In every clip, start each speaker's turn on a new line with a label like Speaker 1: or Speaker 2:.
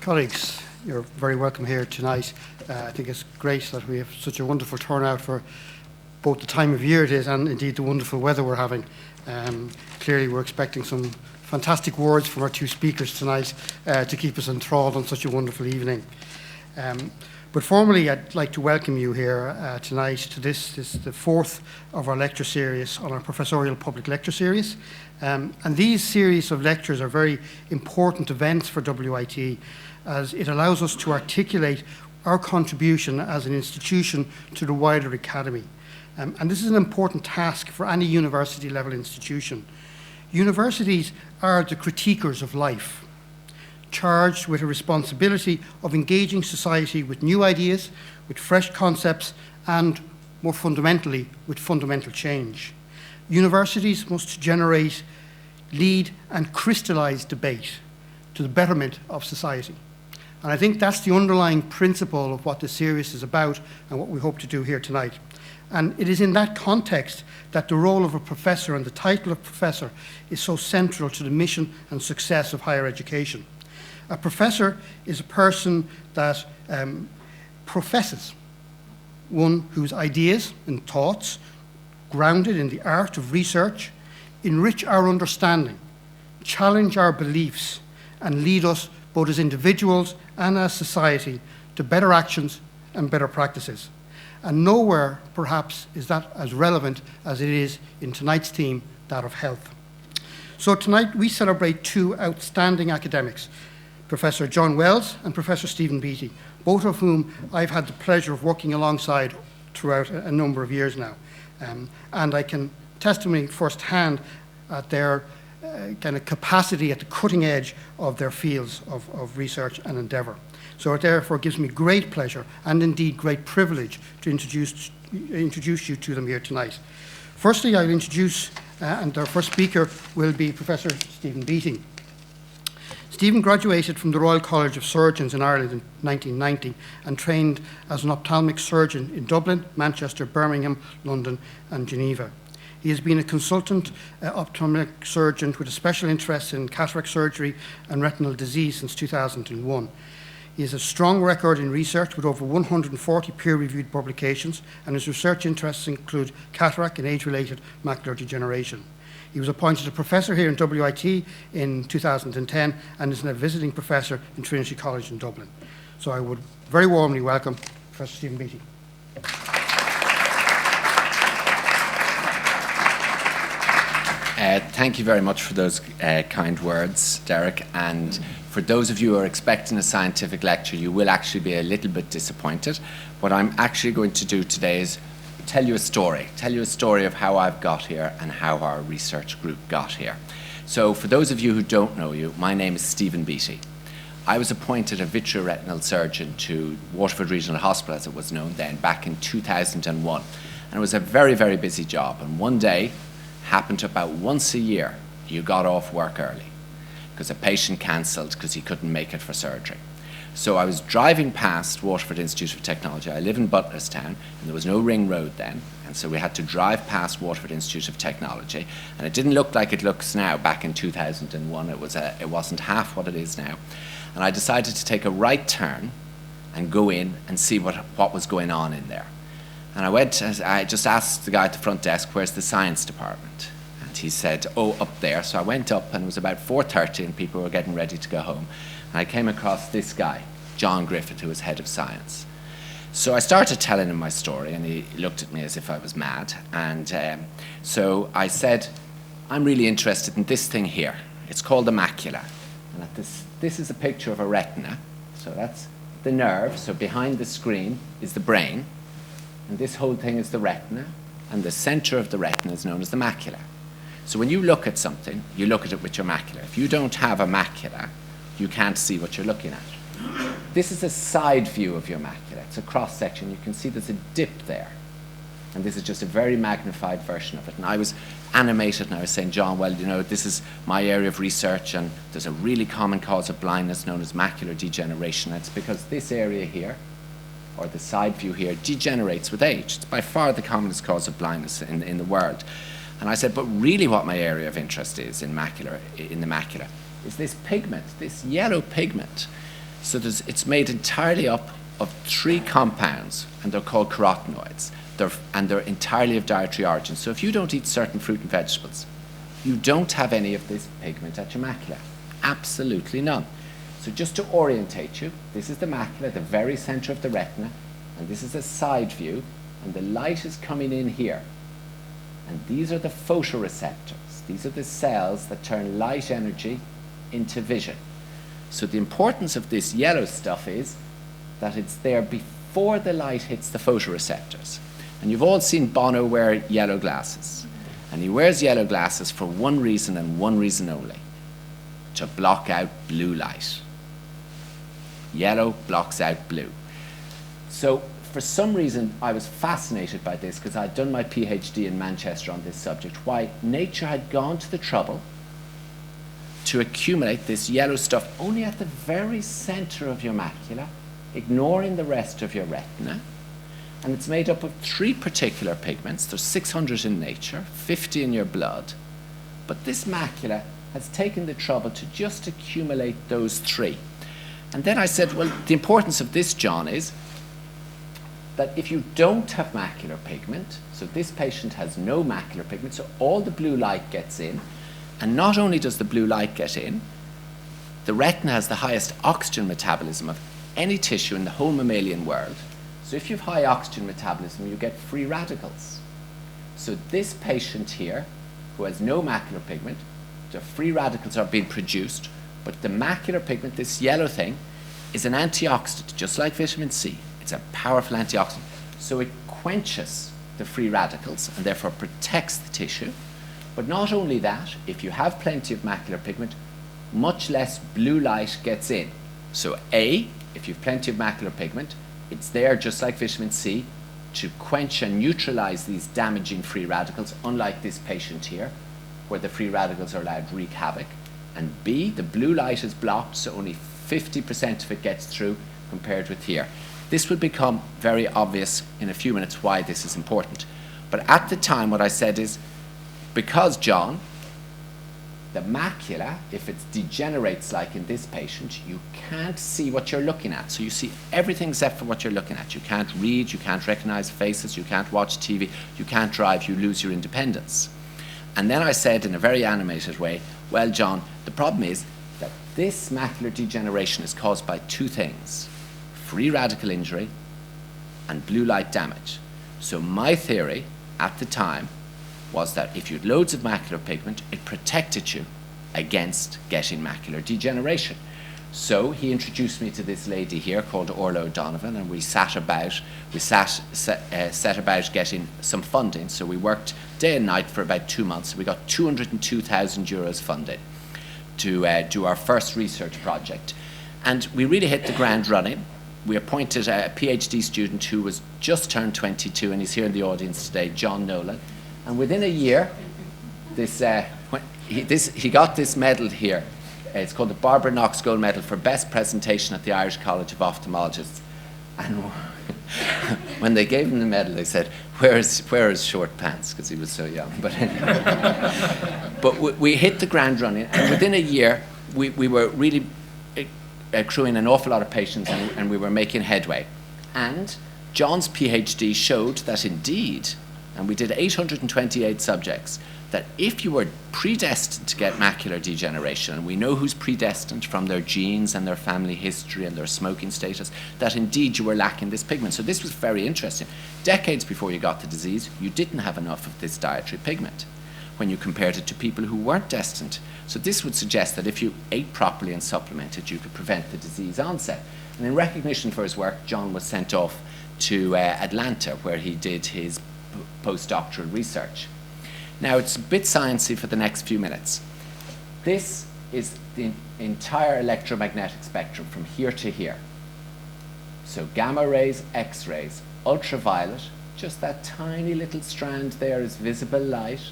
Speaker 1: Colleagues, you're very welcome here tonight. I think it's great that we have such a wonderful turnout for both the time of year it is and indeed the wonderful weather we're having. Clearly we're expecting some fantastic words from our two speakers tonight to keep us enthralled on such a wonderful evening. But formally, I'd like to welcome you here tonight to this the fourth of our lecture series on our Professorial Public Lecture Series. And these series of lectures are very important events for WIT, as it allows us to articulate our contribution as an institution to the wider academy. And this is an important task for any university level institution. Universities are the critiquers of life, charged with a responsibility of engaging society with new ideas, with fresh concepts, and more fundamentally, with fundamental change. Universities must generate, lead, and crystallize debate to the betterment of society. And I think that's the underlying principle of what this series is about and what we hope to do here tonight. And it is in that context that the role of a professor and the title of professor is so central to the mission and success of higher education. A professor is a person that professes, one whose ideas and thoughts, grounded in the art of research, enrich our understanding, challenge our beliefs, and lead us both as individuals and as society to better actions and better practices. And nowhere, perhaps, is that as relevant as it is in tonight's theme, that of health. So tonight we celebrate two outstanding academics, Professor John Wells and Professor Stephen Beatty, both of whom I've had the pleasure of working alongside throughout a number of years now. And I can testimony firsthand at their kind of capacity at the cutting edge of their fields of research and endeavour. So it therefore gives me great pleasure and indeed great privilege to introduce you to them here tonight. Firstly, I'll introduce, and our first speaker will be Professor Stephen Beatty. Stephen graduated from the Royal College of Surgeons in Ireland in 1990 and trained as an ophthalmic surgeon in Dublin, Manchester, Birmingham, London and Geneva. He has been a consultant ophthalmic surgeon with a special interest in cataract surgery and retinal disease since 2001. He has a strong record in research with over 140 peer-reviewed publications, and his research interests include cataract and age-related macular degeneration. He was appointed a professor here in WIT in 2010 and is now a visiting professor in Trinity College in Dublin. So I would very warmly welcome Professor Stephen Beatty.
Speaker 2: Thank you very much for those kind words, Derek. And for those of you who are expecting a scientific lecture, you will actually be a little bit disappointed. What I'm actually going to do today is tell you a story of how I've got here and how our research group got here. So for those of you who don't know you, my name is Stephen Beatty. I was appointed a vitreoretinal surgeon to Waterford Regional Hospital, as it was known then, back in 2001. And it was a very, very busy job. And one day, happened about once a year, you got off work early because a patient cancelled because he couldn't make it for surgery. So I was driving past Waterford Institute of Technology. I live in Butlerstown, and there was no ring road then, and so we had to drive past Waterford Institute of Technology, and it didn't look like it looks now back in 2001. It wasn't half what it is now. And I decided to take a right turn and go in and see what was going on in there. And I just asked the guy at the front desk, where's the science department? And he said, oh, up there. So I went up, and it was about 4:30, and people were getting ready to go home. And I came across this guy, John Griffith, who was head of science. So I started telling him my story, and he looked at me as if I was mad. And so I said, I'm really interested in this thing here. It's called the macula. And this is a picture of a retina. So that's the nerve. So behind the screen is the brain. And this whole thing is the retina, and the center of the retina is known as the macula. So when you look at something, you look at it with your macula. If you don't have a macula, you can't see what you're looking at. This is a side view of your macula. It's a cross-section. You can see there's a dip there. And this is just a very magnified version of it. And I was animated, and I was saying, John, well, you know, this is my area of research, and there's a really common cause of blindness known as macular degeneration. It's because this area here, or the side view here, degenerates with age. It's by far the commonest cause of blindness in the world. And I said, but really what my area of interest is in the macula, is this pigment, this yellow pigment. So it's made entirely up of 3 compounds, and they're called carotenoids. They're entirely of dietary origin. So if you don't eat certain fruit and vegetables, you don't have any of this pigment at your macula. Absolutely none. So just to orientate you, this is the macula, the very center of the retina, and this is a side view, and the light is coming in here. And these are the photoreceptors. These are the cells that turn light energy into vision. So the importance of this yellow stuff is that it's there before the light hits the photoreceptors. And you've all seen Bono wear yellow glasses. And he wears yellow glasses for one reason and one reason only: to block out blue light. Yellow blocks out blue. So for some reason, I was fascinated by this because I'd done my PhD in Manchester on this subject, why nature had gone to the trouble to accumulate this yellow stuff only at the very center of your macula, ignoring the rest of your retina. And it's made up of 3 particular pigments. There's 600 in nature, 50 in your blood. But this macula has taken the trouble to just accumulate those 3. And then I said, well, the importance of this, John, is that if you don't have macular pigment, so this patient has no macular pigment, so all the blue light gets in, and not only does the blue light get in, the retina has the highest oxygen metabolism of any tissue in the whole mammalian world. So if you have high oxygen metabolism, you get free radicals. So this patient here, who has no macular pigment, the free radicals are being produced, but the macular pigment, this yellow thing, is an antioxidant, just like vitamin C. It's a powerful antioxidant. So it quenches the free radicals and therefore protects the tissue. But not only that, if you have plenty of macular pigment, much less blue light gets in. So A, if you have plenty of macular pigment, it's there just like vitamin C to quench and neutralize these damaging free radicals, unlike this patient here, where the free radicals are allowed to wreak havoc. And B, the blue light is blocked, so only 50% of it gets through compared with here. This will become very obvious in a few minutes why this is important. But at the time, what I said is, because, John, the macula, if it degenerates like in this patient, you can't see what you're looking at. So you see everything except for what you're looking at. You can't read, you can't recognize faces, you can't watch TV, you can't drive, you lose your independence. And then I said in a very animated way, well, John, the problem is that this macular degeneration is caused by 2 things: free radical injury and blue light damage. So my theory at the time was that if you had loads of macular pigment, it protected you against getting macular degeneration. So he introduced me to this lady here called Orla O'Donovan, and we set about getting some funding. So we worked day and night for about 2 months. We got 202,000 euros funded to do our first research project. And we really hit the ground running. We appointed a PhD student who was just turned 22, and he's here in the audience today, John Nolan. And within a year, he got this medal here. It's called the Barbara Knox Gold Medal for Best Presentation at the Irish College of Ophthalmologists. And when they gave him the medal, they said, where is short pants? Because he was so young. But anyway. But we hit the ground running. And within a year, we were really accruing an awful lot of patients, and we were making headway. And John's PhD showed that indeed, and we did 828 subjects, that if you were predestined to get macular degeneration, and we know who's predestined from their genes and their family history and their smoking status, that indeed you were lacking this pigment. So this was very interesting. Decades before you got the disease, you didn't have enough of this dietary pigment when you compared it to people who weren't destined. So this would suggest that if you ate properly and supplemented, you could prevent the disease onset. And in recognition for his work, John was sent off to Atlanta, where he did his postdoctoral research. Now, it's a bit sciencey for the next few minutes. This is the entire electromagnetic spectrum from here to here. So gamma rays, X-rays, ultraviolet, just that tiny little strand there is visible light,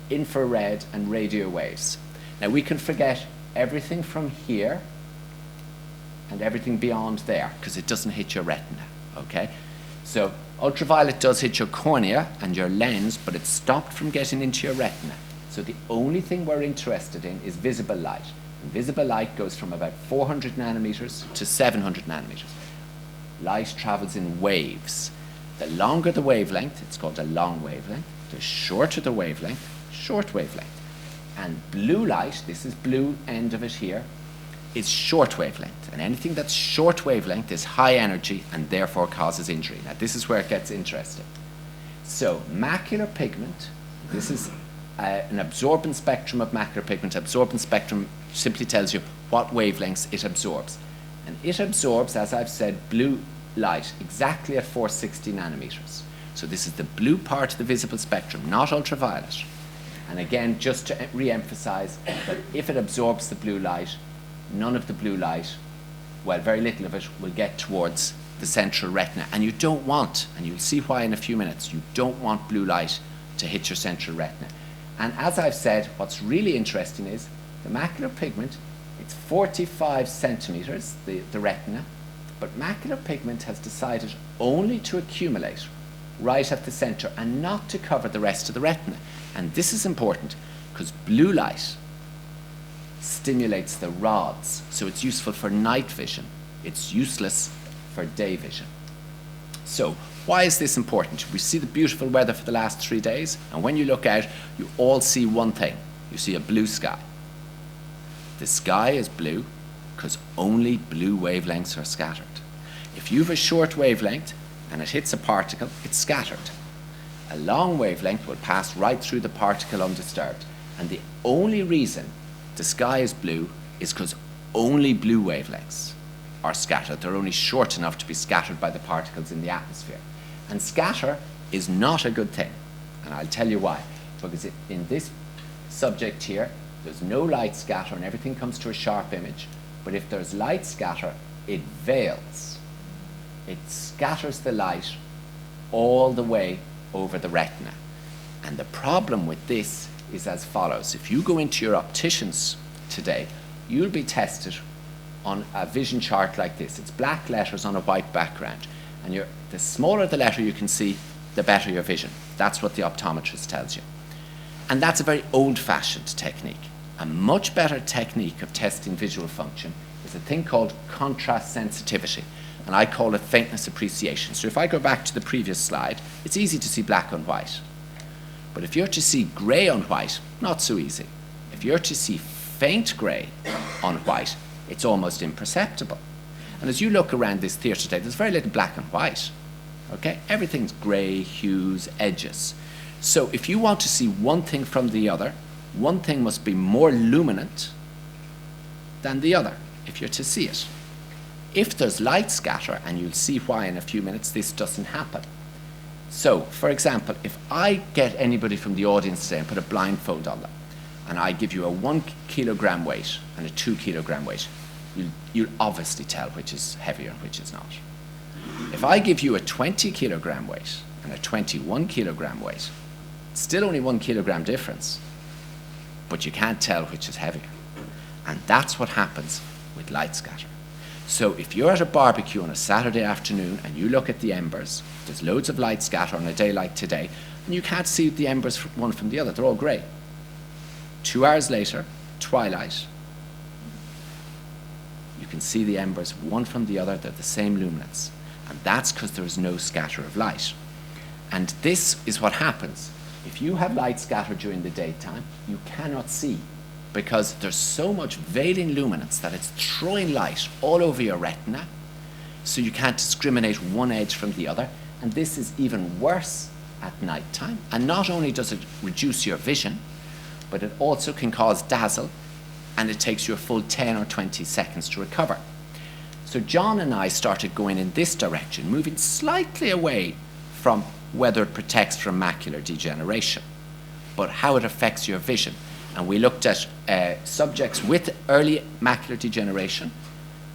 Speaker 2: infrared and radio waves. Now, we can forget everything from here and everything beyond there because it doesn't hit your retina, okay? So ultraviolet does hit your cornea and your lens, but it's stopped from getting into your retina. So the only thing we're interested in is visible light. Invisible light goes from about 400 nanometers to 700 nanometers. Light travels in waves. The longer the wavelength, it's called a long wavelength. The shorter the wavelength, short wavelength. And blue light, this is blue end of it here, is short wavelength. And anything that's short wavelength is high energy and therefore causes injury. Now this is where it gets interesting. So macular pigment, this is an absorbance spectrum of macular pigment. Absorbance spectrum simply tells you what wavelengths it absorbs. And it absorbs, as I've said, blue light exactly at 460 nanometers. So this is the blue part of the visible spectrum, not ultraviolet. And again, just to re-emphasize that if it absorbs the blue light, none of the blue light, well, very little of it, will get towards the central retina. And you don't want, and you'll see why in a few minutes, you don't want blue light to hit your central retina. And as I've said, what's really interesting is the macular pigment, it's 45 centimeters, the retina, but macular pigment has decided only to accumulate right at the center and not to cover the rest of the retina. And this is important because blue light stimulates the rods, so it's useful for night vision. It's useless for day vision. So why is this important? We see the beautiful weather for the last 3 days, and when you look out, you all see one thing. You see a blue sky. The sky is blue because only blue wavelengths are scattered. If you have a short wavelength and it hits a particle, it's scattered. A long wavelength will pass right through the particle undisturbed. And the only reason the sky is blue is because only blue wavelengths are scattered. They're only short enough to be scattered by the particles in the atmosphere. And scatter is not a good thing. And I'll tell you why. Because in this subject here, there's no light scatter and everything comes to a sharp image. But if there's light scatter, it veils. It scatters the light all the way over the retina. And the problem with this is as follows. If you go into your opticians today, you'll be tested on a vision chart like this. It's black letters on a white background. And the smaller the letter you can see, the better your vision. That's what the optometrist tells you. And that's a very old-fashioned technique. A much better technique of testing visual function is a thing called contrast sensitivity. And I call it faintness appreciation. So if I go back to the previous slide, it's easy to see black on white. But if you're to see grey on white, not so easy. If you're to see faint grey on white, it's almost imperceptible. And as you look around this theatre today, there's very little black and white. Okay? Everything's grey, hues, edges. So if you want to see one thing from the other, one thing must be more luminant than the other if you're to see it. If there's light scatter, and you'll see why in a few minutes, this doesn't happen. So, for example, if I get anybody from the audience today and put a blindfold on them, and I give you a 1 kilogram weight and a 2 kilogram weight, you'll obviously tell which is heavier and which is not. If I give you a 20 kilogram weight and a 21 kilogram weight, still only 1 kilogram difference, but you can't tell which is heavier. And that's what happens with light scatter. So if you're at a barbecue on a Saturday afternoon and you look at the embers, there's loads of light scatter on a day like today, and you can't see the embers one from the other. They're all grey. 2 hours later, twilight, you can see the embers one from the other. They're the same luminance. And that's because there is no scatter of light. And this is what happens. If you have light scatter during the daytime, you cannot see, because there's so much veiling luminance that it's throwing light all over your retina, so you can't discriminate one edge from the other. And this is even worse at night time. And not only does it reduce your vision, but it also can cause dazzle, and it takes you a full 10 or 20 seconds to recover. So John and I started going in this direction, moving slightly away from whether it protects from macular degeneration, but how it affects your vision. And we looked at subjects with early macular degeneration,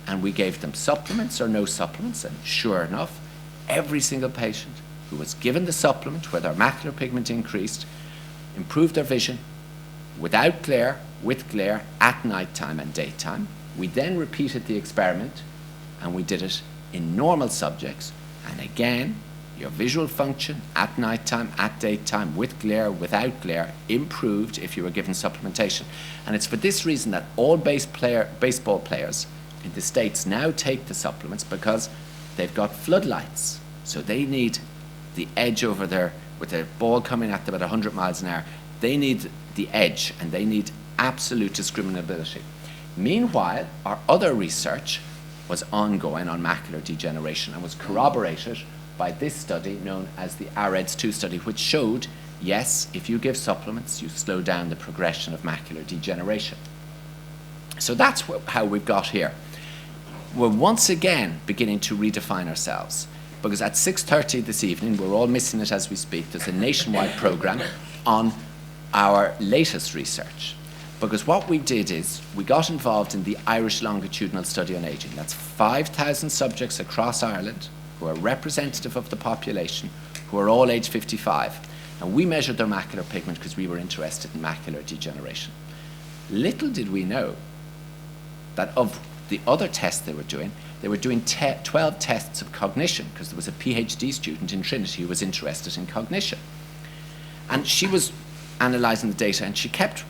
Speaker 2: and we gave them supplements or no supplements, and sure enough, every single patient who was given the supplement where their macular pigment increased improved their vision without glare, with glare, at night time and daytime. We then repeated the experiment, and we did it in normal subjects, and again, Your visual function at nighttime, at daytime, with glare, without glare, improved if you were given supplementation. And it's for this reason that all baseball players in the States now take the supplements, because they've got floodlights. So they need the edge over there, with the ball coming at them at 100 miles an hour. They need the edge, and they need absolute discriminability. Meanwhile, our other research was ongoing on macular degeneration and was corroborated by this study known as the AREDS2 study, which showed, yes, if you give supplements, you slow down the progression of macular degeneration. So that's how we've got here. We're once again beginning to redefine ourselves, because at 6:30 this evening, we're all missing it as we speak, there's a nationwide program on our latest research. Because what we did is we got involved in the Irish Longitudinal Study on Aging. That's 5,000 subjects across Ireland who are representative of the population, who are all age 55. And we measured their macular pigment because we were interested in macular degeneration. Little did we know that of the other tests they were doing 12 tests of cognition, because there was a PhD student in Trinity who was interested in cognition. And she was analysing the data, and she kept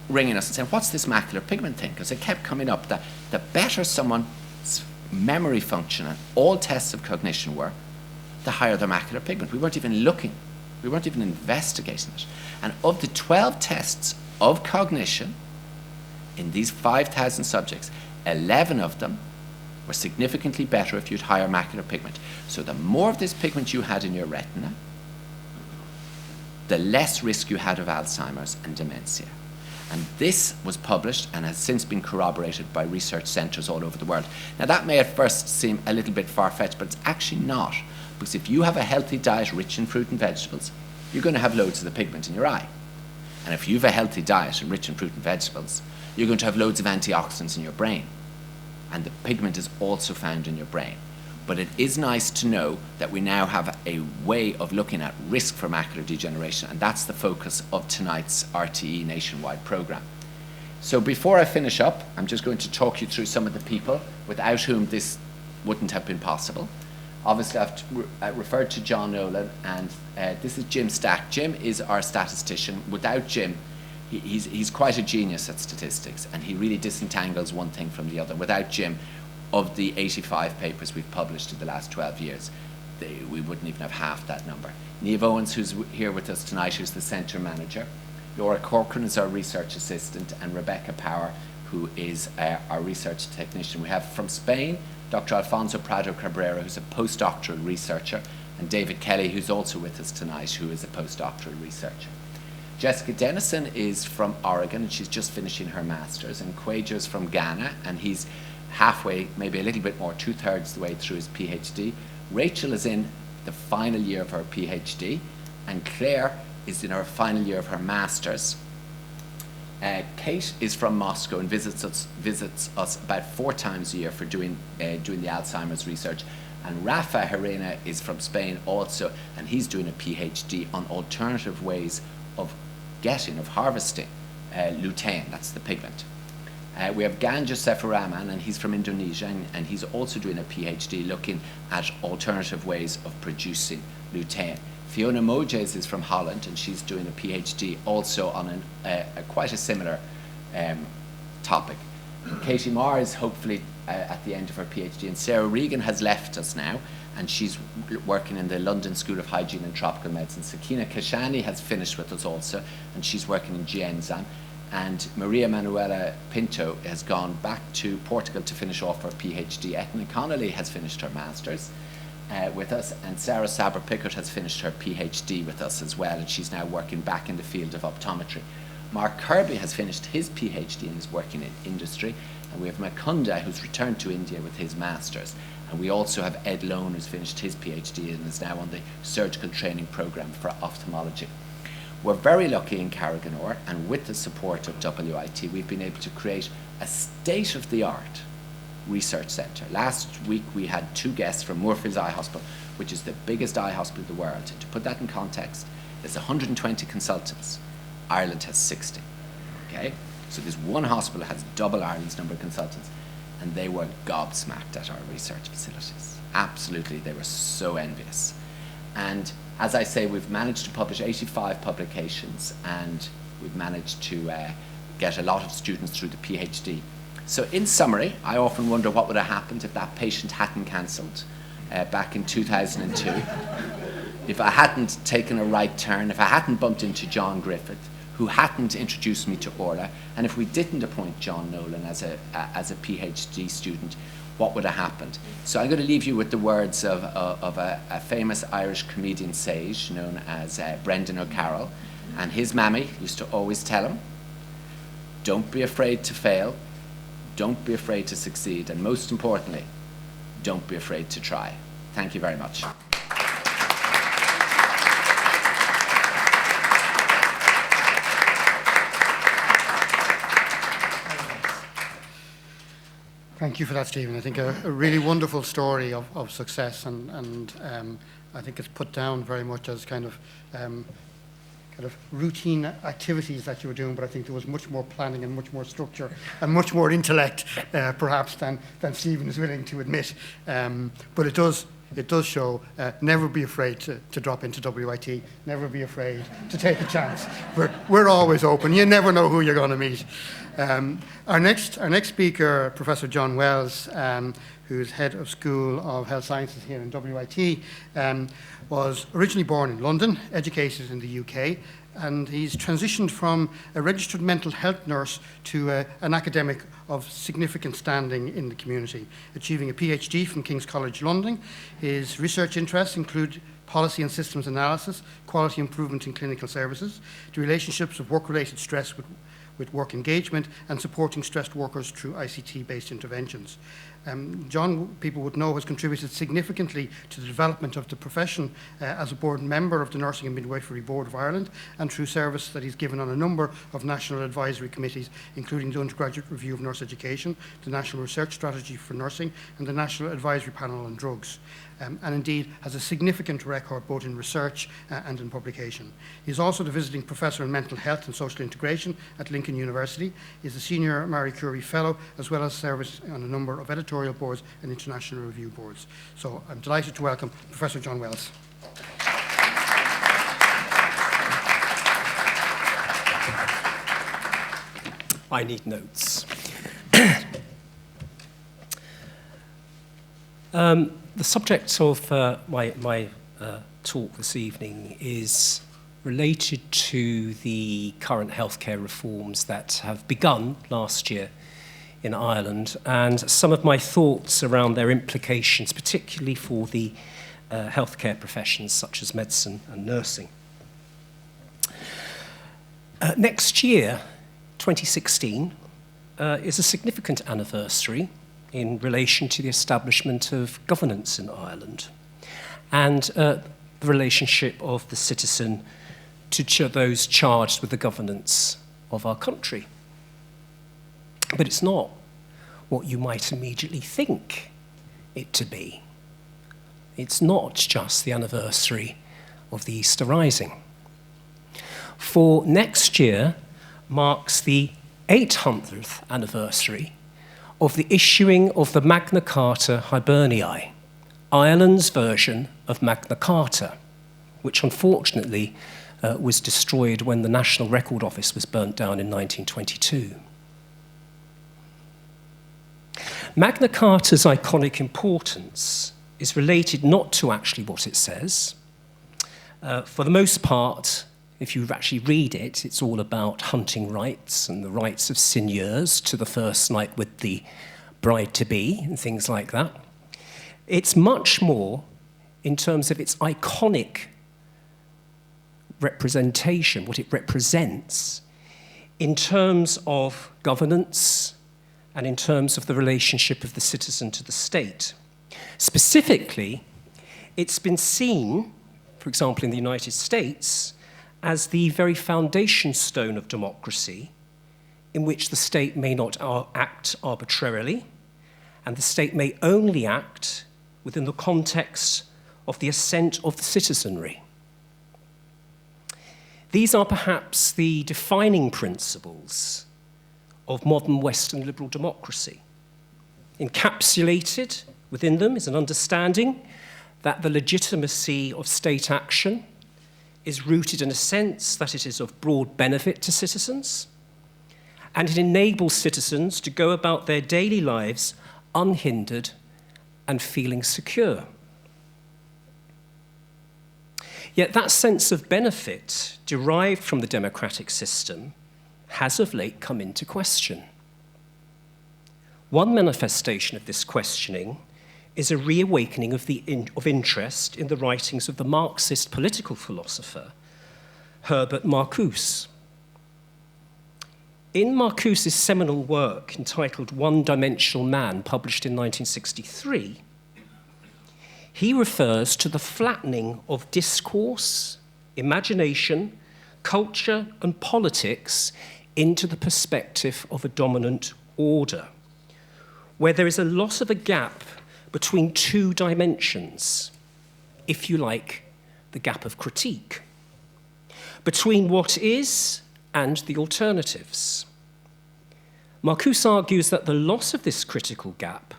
Speaker 2: ringing us and saying, what's this macular pigment thing? Because it kept coming up that the better someone's memory function and all tests of cognition were, the higher their macular pigment. We weren't even looking. We weren't even investigating it. And of the 12 tests of cognition in these 5,000 subjects, 11 of them were significantly better if you had higher macular pigment. So the more of this pigment you had in your retina, the less risk you had of Alzheimer's and dementia. And this was published and has since been corroborated by research centres all over the world. Now that may at first seem a little bit far-fetched, but it's actually not. Because if you have a healthy diet rich in fruit and vegetables, you're going to have loads of the pigment in your eye. And if you have a healthy diet and rich in fruit and vegetables, you're going to have loads of antioxidants in your brain. And the pigment is also found in your brain. But it is nice to know that we now have a way of looking at risk for macular degeneration, and that's the focus of tonight's RTE nationwide program. So before I finish up, I'm just going to talk you through some of the people without whom this wouldn't have been possible. Obviously, I've referred to John Nolan, and this is Jim Stack. Jim is our statistician. Without Jim, he's quite a genius at statistics, and he really disentangles one thing from the other. Without Jim, of the 85 papers we've published in the last 12 years, we wouldn't even have half that number. Niamh Owens, who's here with us tonight, who's the centre manager. Laura Corcoran is our research assistant, and Rebecca Power, who is our research technician. We have from Spain, Dr. Alfonso Prado Cabrera, who's a postdoctoral researcher, and David Kelly, who's also with us tonight, who is a postdoctoral researcher. Jessica Dennison is from Oregon, and she's just finishing her master's, and Quajo's from Ghana, and he's halfway, maybe a little bit more, 2/3 the way through his PhD. Rachel is in the final year of her PhD, and Claire is in her final year of her master's. Kate is from Moscow and visits us about 4 times a year for doing the Alzheimer's research. And Rafa Herena is from Spain also, and he's doing a PhD on alternative ways of harvesting lutein, that's the pigment. We have Ganja Sefaraman, and he's from Indonesia, and he's also doing a PhD looking at alternative ways of producing lutein. Fiona Mojes is from Holland, and she's doing a PhD also on quite a similar topic. Katie Marr is hopefully at the end of her PhD, and Sarah Regan has left us now, and she's working in the London School of Hygiene and Tropical Medicine. Sakina Kashani has finished with us also, and she's working in G-enzyme. And Maria Manuela Pinto has gone back to Portugal to finish off her PhD. Etna Connolly has finished her master's with us, and Sarah Saber-Pickard has finished her PhD with us as well, and she's now working back in the field of optometry. Mark Kirby has finished his PhD and is working in industry, and we have Makunda, who's returned to India with his master's. And we also have Ed Lone, who's finished his PhD and is now on the surgical training program for ophthalmology. We're very lucky in Carriganore, and with the support of WIT, we've been able to create a state-of-the-art research centre. Last week we had 2 guests from Moorfields Eye Hospital, which is the biggest eye hospital in the world. And to put that in context, there's 120 consultants. Ireland has 60. Okay? So this one hospital has double Ireland's number of consultants, and they were gobsmacked at our research facilities. Absolutely, they were so envious. And as I say, we've managed to publish 85 publications, and we've managed to get a lot of students through the PhD. So in summary, I often wonder what would have happened if that patient hadn't cancelled back in 2002. If I hadn't taken a right turn, if I hadn't bumped into John Griffith, who hadn't introduced me to Orla, and if we didn't appoint John Nolan as a PhD student, what would have happened? So I'm going to leave you with the words of a famous Irish comedian sage known as Brendan O'Carroll, and his mammy used to always tell him, don't be afraid to fail, don't be afraid to succeed, and most importantly, don't be afraid to try. Thank you very much.
Speaker 1: Thank you for that, Stephen. I think a really wonderful story of success, and I think it's put down very much as kind of routine activities that you were doing, but I think there was much more planning and much more structure and much more intellect, perhaps, than Stephen is willing to admit. But it does show, never be afraid to drop into WIT, never be afraid to take a chance. We're always open. You never know who you're going to meet. Our next speaker, Professor John Wells, who's head of School of Health Sciences here in WIT, was originally born in London, educated in the UK, and he's transitioned from a registered mental health nurse to an academic of significant standing in the community, achieving a PhD from King's College London. His research interests include policy and systems analysis, quality improvement in clinical services, the relationships of work-related stress with work engagement, and supporting stressed workers through ICT-based interventions. John, people would know, has contributed significantly to the development of the profession as a board member of the Nursing and Midwifery Board of Ireland, and through service that he's given on a number of national advisory committees, including the Undergraduate Review of Nurse Education, the National Research Strategy for Nursing, and the National Advisory Panel on Drugs. And indeed has a significant record both in research and in publication. He's also the visiting professor in mental health and social integration at Lincoln University. He's a senior Marie Curie fellow, as well as service on a number of editorial boards and international review boards. So I'm delighted to welcome Professor John Wells.
Speaker 3: I need notes. The subject of my talk this evening is related to the current healthcare reforms that have begun last year in Ireland, and some of my thoughts around their implications, particularly for the healthcare professions such as medicine and nursing. Next year, 2016, is a significant anniversary in relation to the establishment of governance in Ireland and the relationship of the citizen to those charged with the governance of our country. But it's not what you might immediately think it to be. It's not just the anniversary of the Easter Rising. For next year marks the 800th anniversary of the issuing of the Magna Carta Hiberniae, Ireland's version of Magna Carta, which unfortunately was destroyed when the National Record Office was burnt down in 1922. Magna Carta's iconic importance is related not to actually what it says. For the most part, if you actually read it, it's all about hunting rights and the rights of seigneurs to the first night with the bride-to-be and things like that. It's much more in terms of its iconic representation, what it represents, in terms of governance and in terms of the relationship of the citizen to the state. Specifically, it's been seen, for example, in the United States, as the very foundation stone of democracy, in which the state may not act arbitrarily, and the state may only act within the context of the assent of the citizenry. These are perhaps the defining principles of modern Western liberal democracy. Encapsulated within them is an understanding that the legitimacy of state action is rooted in a sense that it is of broad benefit to citizens, and it enables citizens to go about their daily lives unhindered and feeling secure. Yet that sense of benefit derived from the democratic system has of late come into question. One manifestation of this questioning is a reawakening of interest in the writings of the Marxist political philosopher Herbert Marcus. In Marcus's seminal work entitled One-Dimensional Man, published in 1963, he refers to the flattening of discourse, imagination, culture, and politics into the perspective of a dominant order, where there is a loss of a gap between two dimensions, if you like, the gap of critique, between what is and the alternatives. Marcus argues that the loss of this critical gap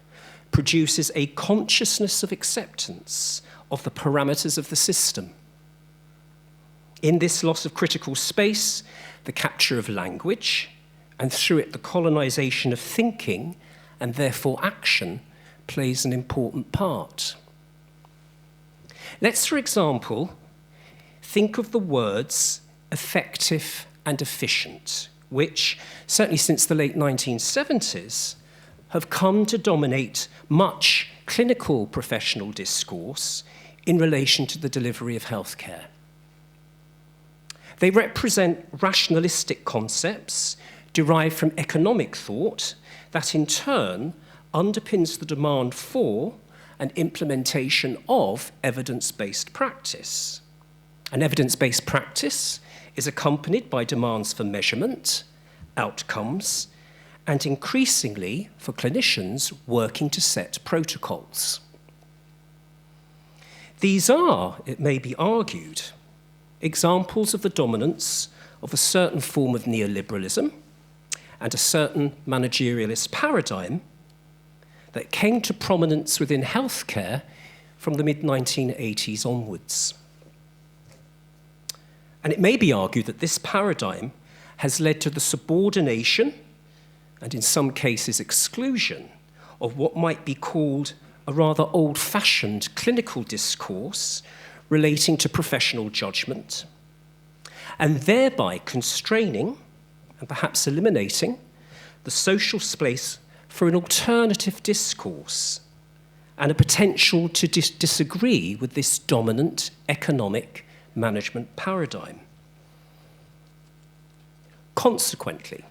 Speaker 3: produces a consciousness of acceptance of the parameters of the system. In this loss of critical space, the capture of language, and through it the colonization of thinking, and therefore action, plays an important part. Let's, for example, think of the words effective and efficient, which, certainly since the late 1970s, have come to dominate much clinical professional discourse in relation to the delivery of healthcare. They represent rationalistic concepts derived from economic thought that in turn underpins the demand for and implementation of evidence-based practice. An evidence-based practice is accompanied by demands for measurement, outcomes, and increasingly for clinicians working to set protocols. These are, it may be argued, examples of the dominance of a certain form of neoliberalism and a certain managerialist paradigm that came to prominence within healthcare from the mid-1980s onwards. And it may be argued that this paradigm has led to the subordination and in some cases exclusion of what might be called a rather old-fashioned clinical discourse relating to professional judgment, and thereby constraining and perhaps eliminating the social space for an alternative discourse and a potential to disagree with this dominant economic management paradigm. Consequently,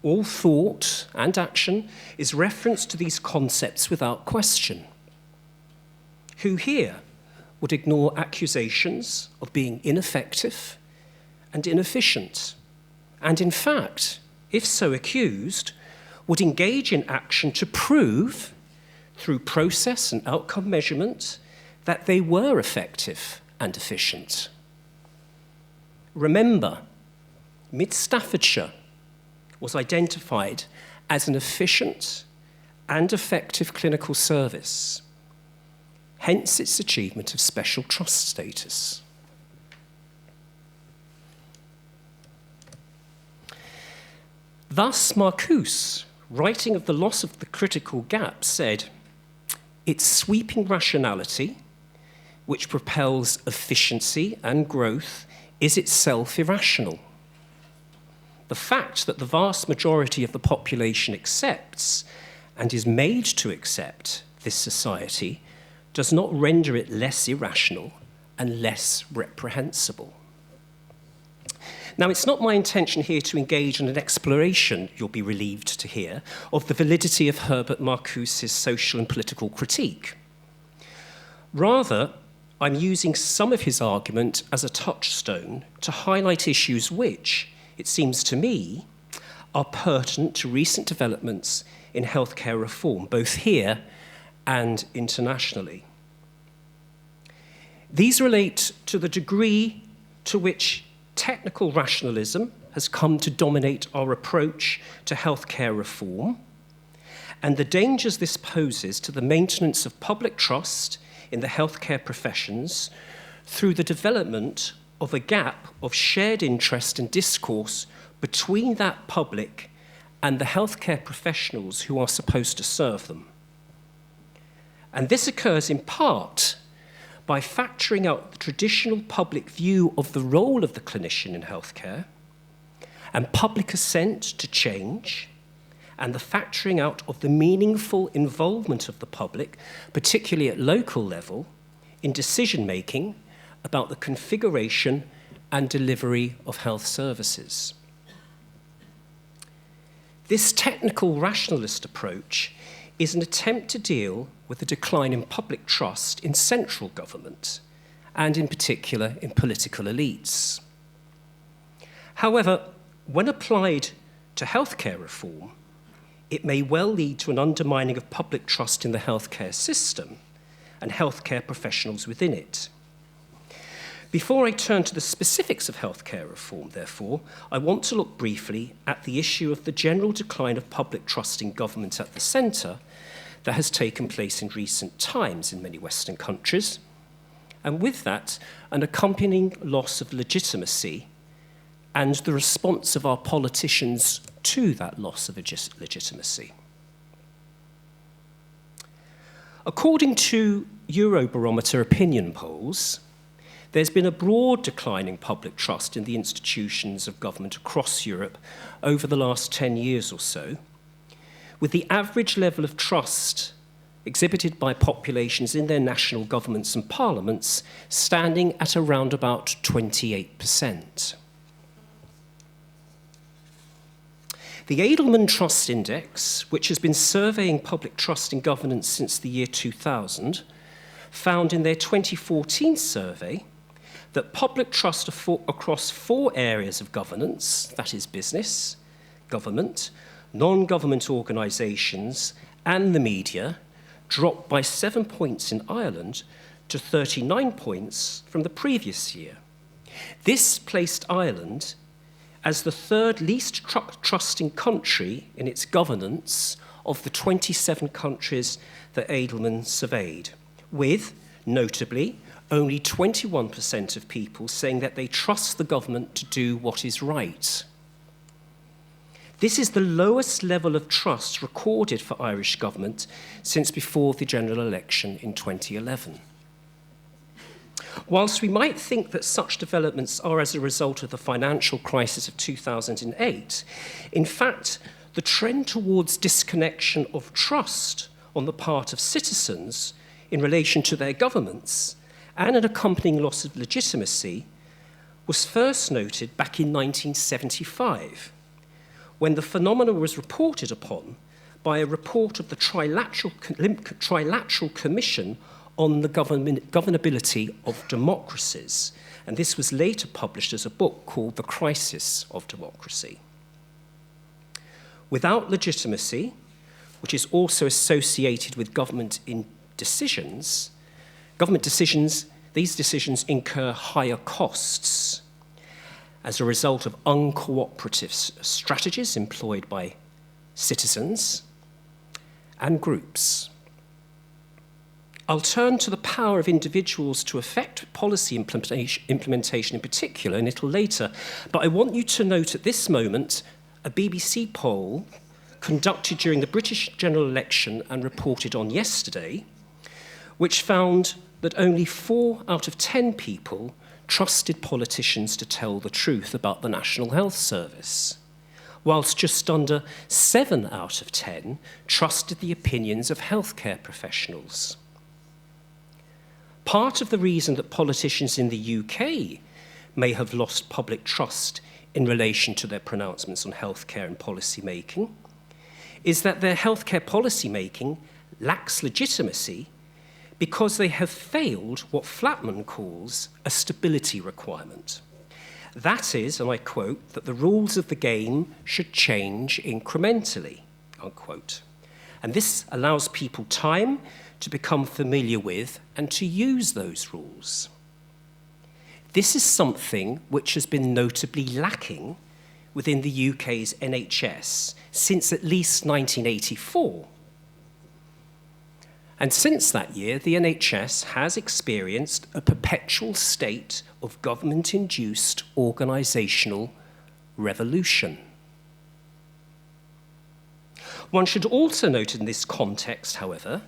Speaker 3: all thought and action is reference to these concepts without question. Who here would ignore accusations of being ineffective and inefficient, and in fact, if so accused, would engage in action to prove, through process and outcome measurement, that they were effective and efficient? Remember, Mid Staffordshire was identified as an efficient and effective clinical service, hence its achievement of special trust status. Thus, Marcus, writing of the loss of the critical gap, said, "Its sweeping rationality, which propels efficiency and growth, is itself irrational. The fact that the vast majority of the population accepts and is made to accept this society does not render it less irrational and less reprehensible." Now, it's not my intention here to engage in an exploration, you'll be relieved to hear, of the validity of Herbert Marcus's social and political critique. Rather, I'm using some of his argument as a touchstone to highlight issues which, it seems to me, are pertinent to recent developments in healthcare reform, both here and internationally. These relate to the degree to which technical rationalism has come to dominate our approach to healthcare reform, and the dangers this poses to the maintenance of public trust in the healthcare professions through the development of a gap of shared interest and discourse between that public and the healthcare professionals who are supposed to serve them. And this occurs in part by factoring out the traditional public view of the role of the clinician in healthcare and public assent to change, and the factoring out of the meaningful involvement of the public, particularly at local level, in decision-making about the configuration and delivery of health services. This technical rationalist approach is an attempt to deal with the decline in public trust in central government, and in particular in political elites. However, when applied to healthcare reform, it may well lead to an undermining of public trust in the healthcare system and healthcare professionals within it. Before I turn to the specifics of healthcare reform, therefore, I want to look briefly at the issue of the general decline of public trust in government at the centre that has taken place in recent times in many Western countries, and with that, an accompanying loss of legitimacy and the response of our politicians to that loss of legitimacy. According to Eurobarometer opinion polls, there's been a broad decline in public trust in the institutions of government across Europe over the last 10 years or so, with the average level of trust exhibited by populations in their national governments and parliaments standing at around about 28%. The Edelman Trust Index, which has been surveying public trust in governance since the year 2000, found in their 2014 survey that public trust across 4 areas of governance, that is business, government, non-government organisations and the media, dropped by 7 points in Ireland to 39 points from the previous year. This placed Ireland as the 3rd least trusting country in its governance of the 27 countries that Edelman surveyed, with, notably, only 21% of people saying that they trust the government to do what is right. This is the lowest level of trust recorded for Irish government since before the general election in 2011. Whilst we might think that such developments are as a result of the financial crisis of 2008, in fact, the trend towards disconnection of trust on the part of citizens in relation to their governments and an accompanying loss of legitimacy was first noted back in 1975, when the phenomenon was reported upon by a report of the Trilateral Commission on the Governability of Democracies, and this was later published as a book called The Crisis of Democracy. Without legitimacy, which is also associated with government decisions, these decisions incur higher costs as a result of uncooperative strategies employed by citizens and groups. I'll turn to the power of individuals to affect policy implementation in particular a little later, but I want you to note at this moment a BBC poll conducted during the British general election and reported on yesterday, which found that only 4 out of 10 people trusted politicians to tell the truth about the National Health Service, whilst just under 7 out of 10 trusted the opinions of healthcare professionals. Part of the reason that politicians in the UK may have lost public trust in relation to their pronouncements on healthcare and policy making is that their healthcare policy making lacks legitimacy because they have failed what Flatman calls a stability requirement. That is, and I quote, that the rules of the game should change incrementally, unquote. And this allows people time to become familiar with and to use those rules. This is something which has been notably lacking within the UK's NHS since at least 1984. And since that year, the NHS has experienced a perpetual state of government-induced organisational revolution. One should also note in this context, however,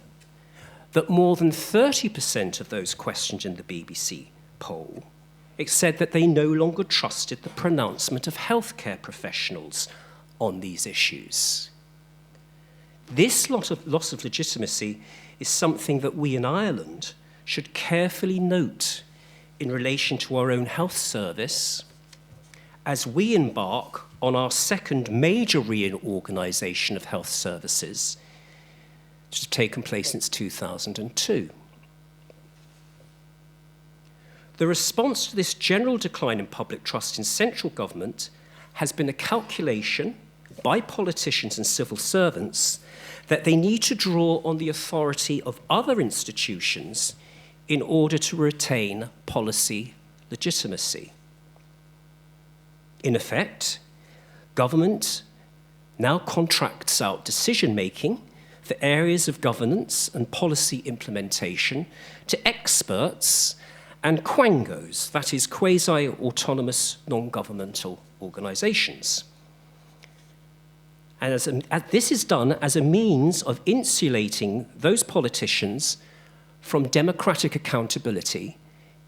Speaker 3: that more than 30% of those questioned in the BBC poll said that they no longer trusted the pronouncement of healthcare professionals on these issues. This loss of legitimacy is something that we in Ireland should carefully note in relation to our own health service as we embark on our second major reorganisation of health services, which has taken place since 2002. The response to this general decline in public trust in central government has been a calculation by politicians and civil servants that they need to draw on the authority of other institutions in order to retain policy legitimacy. In effect, government now contracts out decision-making for areas of governance and policy implementation to experts and quangos, that is, quasi-autonomous non-governmental organisations. And this is done as a means of insulating those politicians from democratic accountability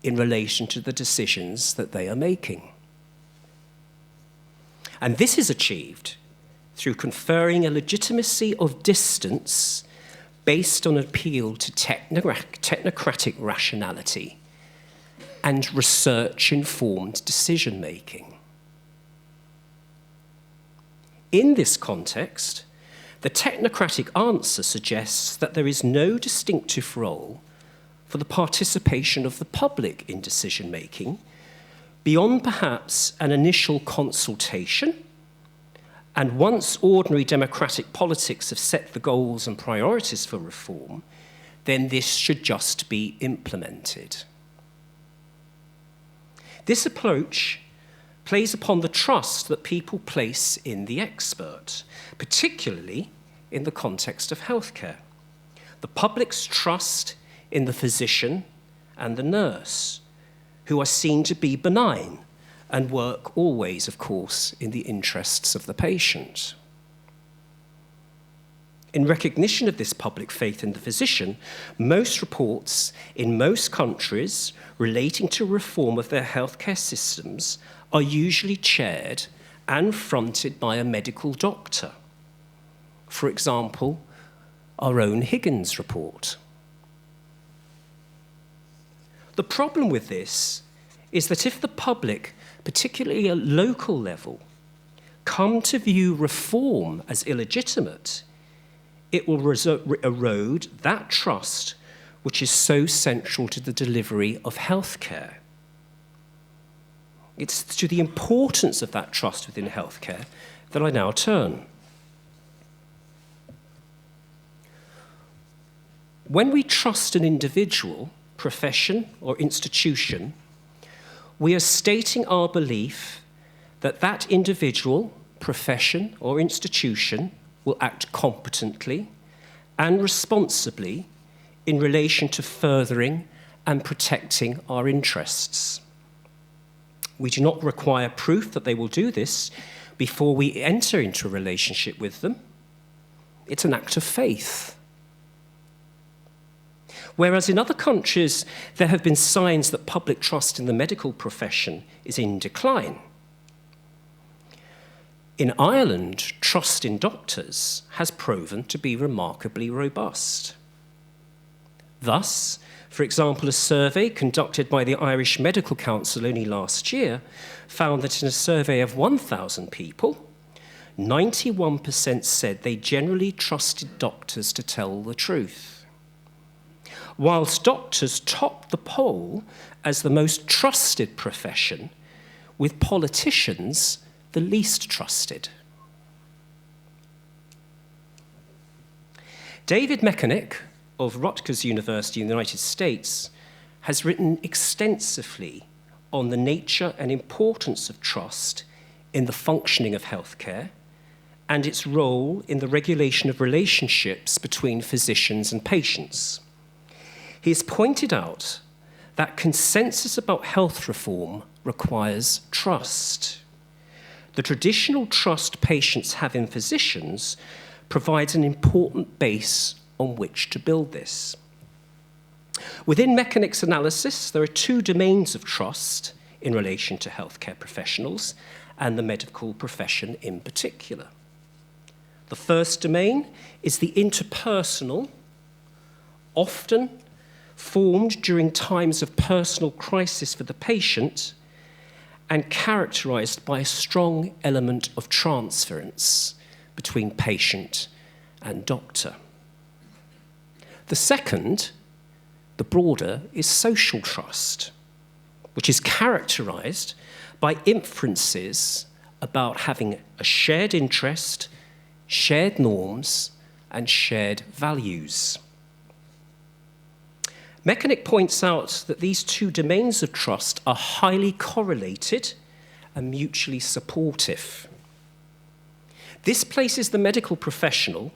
Speaker 3: in relation to the decisions that they are making. And this is achieved through conferring a legitimacy of distance based on appeal to technocratic rationality and research-informed decision-making. In this context, the technocratic answer suggests that there is no distinctive role for the participation of the public in decision-making beyond perhaps an initial consultation, and once ordinary democratic politics have set the goals and priorities for reform, then this should just be implemented. This approach plays upon the trust that people place in the expert, particularly in the context of healthcare. The public's trust in the physician and the nurse, who are seen to be benign and work always, of course, in the interests of the patient. In recognition of this public faith in the physician, most reports in most countries relating to reform of their healthcare systems are usually chaired and fronted by a medical doctor. For example, our own Higgins report. The problem with this is that if the public, particularly at local level, come to view reform as illegitimate, it will erode that trust which is so central to the delivery of healthcare. It's to the importance of that trust within healthcare that I now turn. When we trust an individual, profession, or institution, we are stating our belief that that individual, profession, or institution will act competently and responsibly in relation to furthering and protecting our interests. We do not require proof that they will do this before we enter into a relationship with them. It's an act of faith. Whereas in other countries, there have been signs that public trust in the medical profession is in decline. In Ireland, trust in doctors has proven to be remarkably robust. Thus, for example, a survey conducted by the Irish Medical Council only last year found that in a survey of 1,000 people, 91% said they generally trusted doctors to tell the truth, whilst doctors topped the poll as the most trusted profession, with politicians the least trusted. David Mechanic of Rutgers University in the United States has written extensively on the nature and importance of trust in the functioning of healthcare and its role in the regulation of relationships between physicians and patients. He has pointed out that consensus about health reform requires trust. The traditional trust patients have in physicians provides an important base on which to build this. Within mechanics analysis, there are two domains of trust in relation to healthcare professionals and the medical profession in particular. The first domain is the interpersonal, often formed during times of personal crisis for the patient and characterized by a strong element of transference between patient and doctor. The second, the broader, is social trust, which is characterized by inferences about having a shared interest, shared norms, and shared values. Mechanic points out that these two domains of trust are highly correlated and mutually supportive. This places the medical professional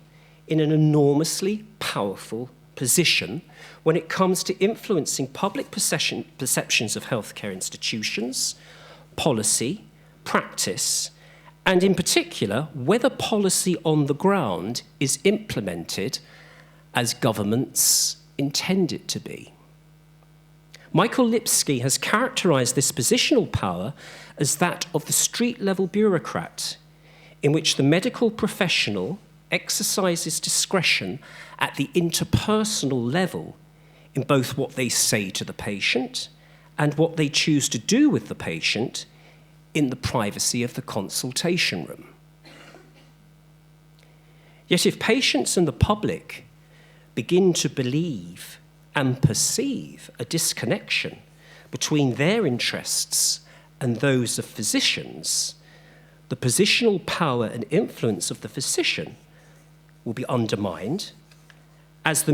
Speaker 3: in an enormously powerful position when it comes to influencing public perceptions of healthcare institutions, policy, practice, and in particular, whether policy on the ground is implemented as governments intend it to be. Michael Lipsky has characterized this positional power as that of the street-level bureaucrat, in which the medical professional exercises discretion at the interpersonal level in both what they say to the patient and what they choose to do with the patient in the privacy of the consultation room. Yet if patients and the public begin to believe and perceive a disconnection between their interests and those of physicians, the positional power and influence of the physician will be undermined as the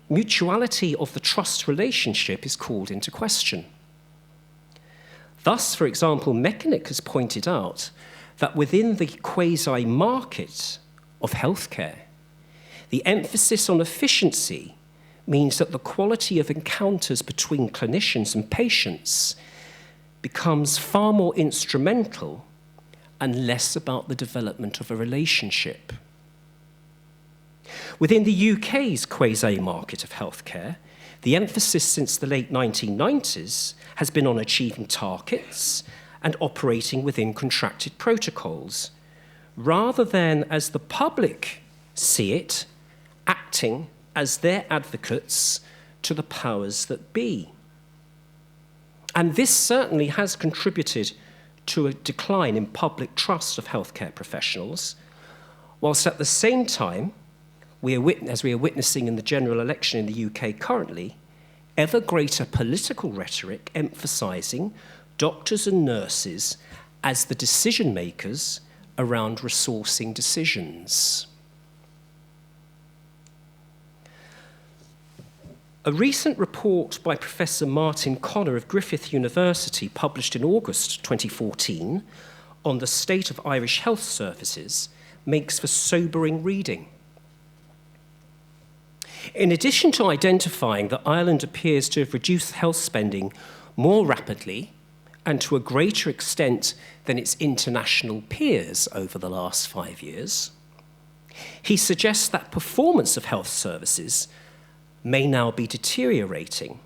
Speaker 3: mutuality of the trust relationship is called into question. Thus, for example, Mechanic has pointed out that within the quasi-market of healthcare, the emphasis on efficiency means that the quality of encounters between clinicians and patients becomes far more instrumental and less about the development of a relationship. Within the UK's quasi-market of healthcare, the emphasis since the late 1990s has been on achieving targets and operating within contracted protocols, rather than, as the public see it, acting as their advocates to the powers that be. And this certainly has contributed to a decline in public trust of healthcare professionals, whilst at the same time, as we are witnessing in the general election in the UK currently, ever greater political rhetoric emphasising doctors and nurses as the decision makers around resourcing decisions. A recent report by Professor Martin Connor of Griffith University, published in August 2014, on the state of Irish health services, makes for sobering reading. In addition to identifying that Ireland appears to have reduced health spending more rapidly and to a greater extent than its international peers over the last 5 years, he suggests that performance of health services may now be deteriorating,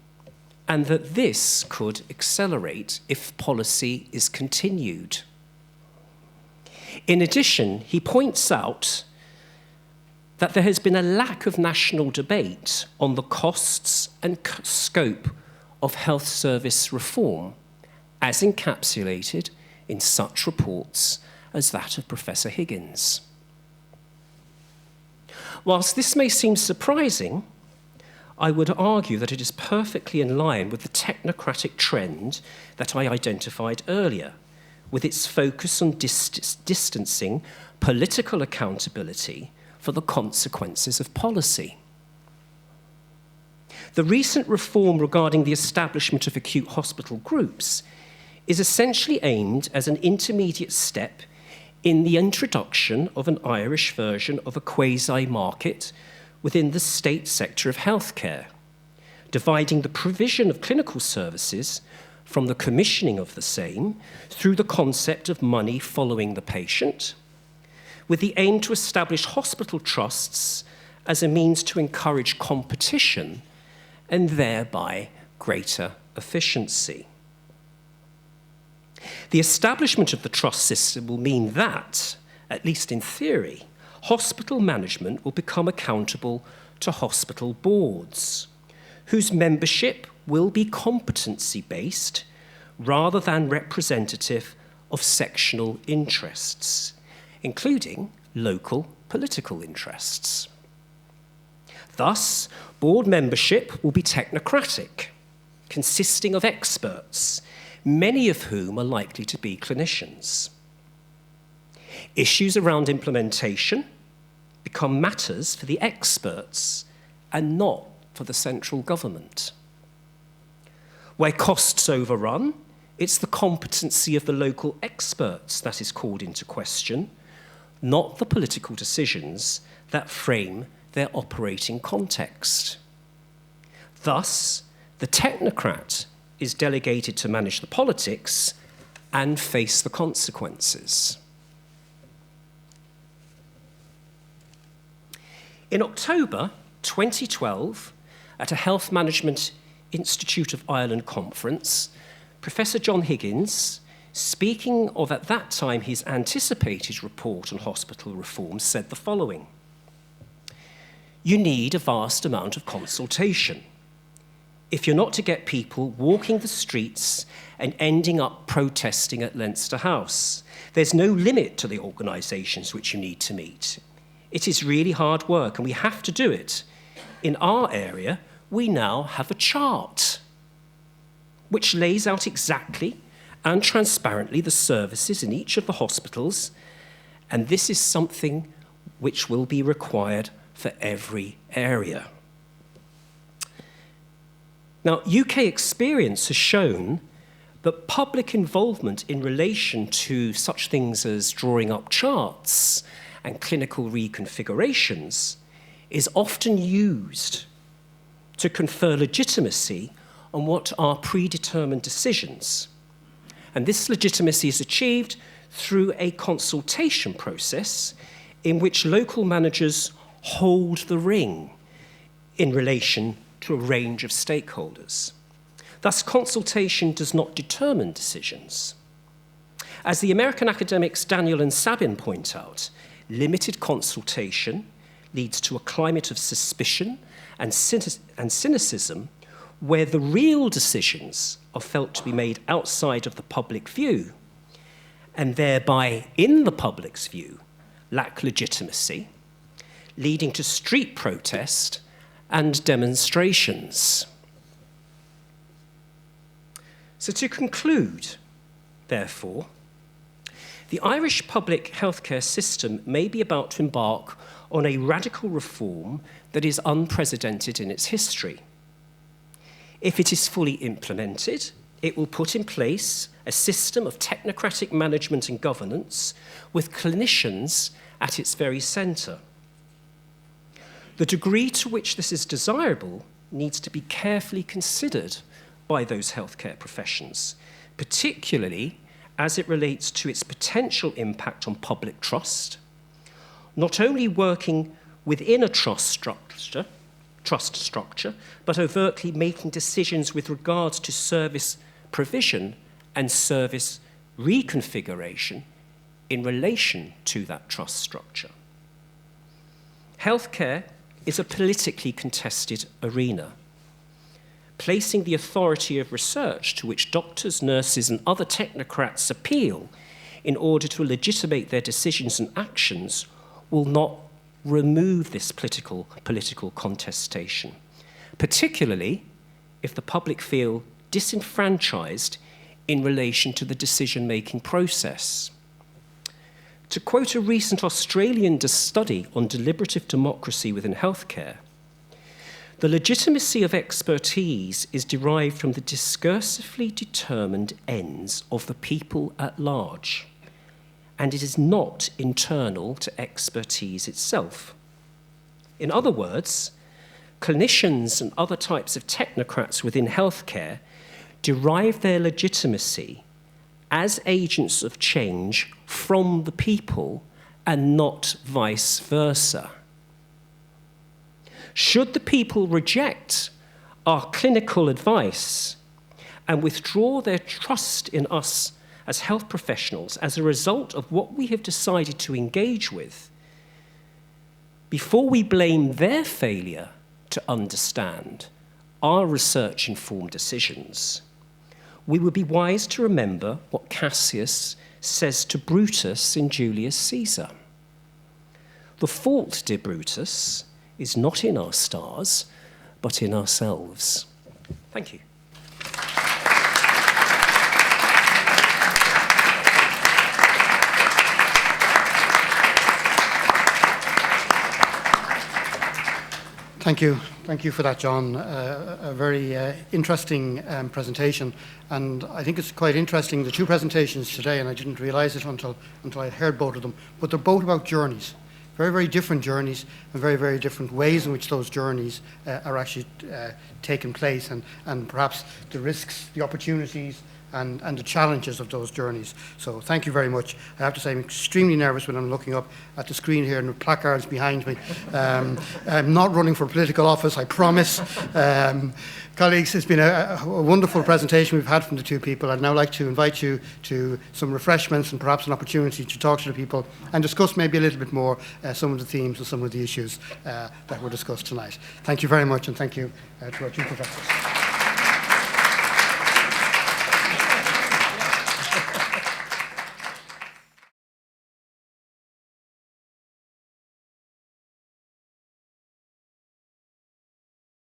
Speaker 3: and that this could accelerate if policy is continued. In addition, he points out that there has been a lack of national debate on the costs and scope of health service reform, as encapsulated in such reports as that of Professor Higgins. Whilst this may seem surprising, I would argue that it is perfectly in line with the technocratic trend that I identified earlier, with its focus on distancing political accountability for the consequences of policy. The recent reform regarding the establishment of acute hospital groups is essentially aimed as an intermediate step in the introduction of an Irish version of a quasi-market within the state sector of healthcare, dividing the provision of clinical services from the commissioning of the same through the concept of money following the patient, with the aim to establish hospital trusts as a means to encourage competition and thereby greater efficiency. The establishment of the trust system will mean that, at least in theory, hospital management will become accountable to hospital boards, whose membership will be competency-based rather than representative of sectional interests, including local political interests. Thus, board membership will be technocratic, consisting of experts, many of whom are likely to be clinicians. Issues around implementation become matters for the experts and not for the central government. Where costs overrun, it's the competency of the local experts that is called into question, not the political decisions that frame their operating context. Thus, the technocrat is delegated to manage the politics and face the consequences. In October 2012, at a Health Management Institute of Ireland conference, Professor John Higgins, speaking of at that time his anticipated report on hospital reform, said the following: "You need a vast amount of consultation. If you're not to get people walking the streets and ending up protesting at Leinster House, there's no limit to the organisations which you need to meet. It is really hard work, and we have to do it. In our area, we now have a chart which lays out exactly and transparently the services in each of the hospitals, and this is something which will be required for every area." Now, UK experience has shown that public involvement in relation to such things as drawing up charts and clinical reconfigurations is often used to confer legitimacy on what are predetermined decisions. And this legitimacy is achieved through a consultation process in which local managers hold the ring in relation to a range of stakeholders. Thus, consultation does not determine decisions. As the American academics Daniel and Sabin point out, limited consultation leads to a climate of suspicion and cynicism where the real decisions are felt to be made outside of the public view and thereby, in the public's view, lack legitimacy, leading to street protest and demonstrations. So to conclude, therefore, the Irish public healthcare system may be about to embark on a radical reform that is unprecedented in its history. If it is fully implemented, it will put in place a system of technocratic management and governance with clinicians at its very centre. The degree to which this is desirable needs to be carefully considered by those healthcare professions, particularly as it relates to its potential impact on public trust, not only working within a trust structure, but overtly making decisions with regards to service provision and service reconfiguration in relation to that trust structure. Healthcare is a politically contested arena, placing the authority of research to which doctors, nurses, and other technocrats appeal in order to legitimate their decisions and actions will not remove this political contestation, particularly if the public feel disenfranchised in relation to the decision-making process. To quote a recent Australian study on deliberative democracy within healthcare, the legitimacy of expertise is derived from the discursively determined ends of the people at large and it is not internal to expertise itself. In other words, clinicians and other types of technocrats within healthcare derive their legitimacy as agents of change from the people and not vice versa. Should the people reject our clinical advice and withdraw their trust in us as health professionals as a result of what we have decided to engage with, before we blame their failure to understand our research-informed decisions, we would be wise to remember what Cassius says to Brutus in Julius Caesar. The fault, dear Brutus, is not in our stars, but in ourselves. Thank you.
Speaker 1: Thank you. Thank you for that, John. A very interesting presentation. And I think it's quite interesting, the two presentations today, and I didn't realize it until I heard both of them, but they're both about journeys. Very, very different journeys and very, very different ways in which those journeys are actually taking place, and perhaps the risks, the opportunities, and the challenges of those journeys. So thank you very much. I have to say I'm extremely nervous when I'm looking up at the screen here and the placards behind me. I'm not running for political office, I promise. Colleagues, it's been a wonderful presentation we've had from the two people. I'd now like to invite you to some refreshments and perhaps an opportunity to talk to the people and discuss maybe a little bit more some of the themes and some of the issues that were discussed tonight. Thank you very much, and thank you to our two professors.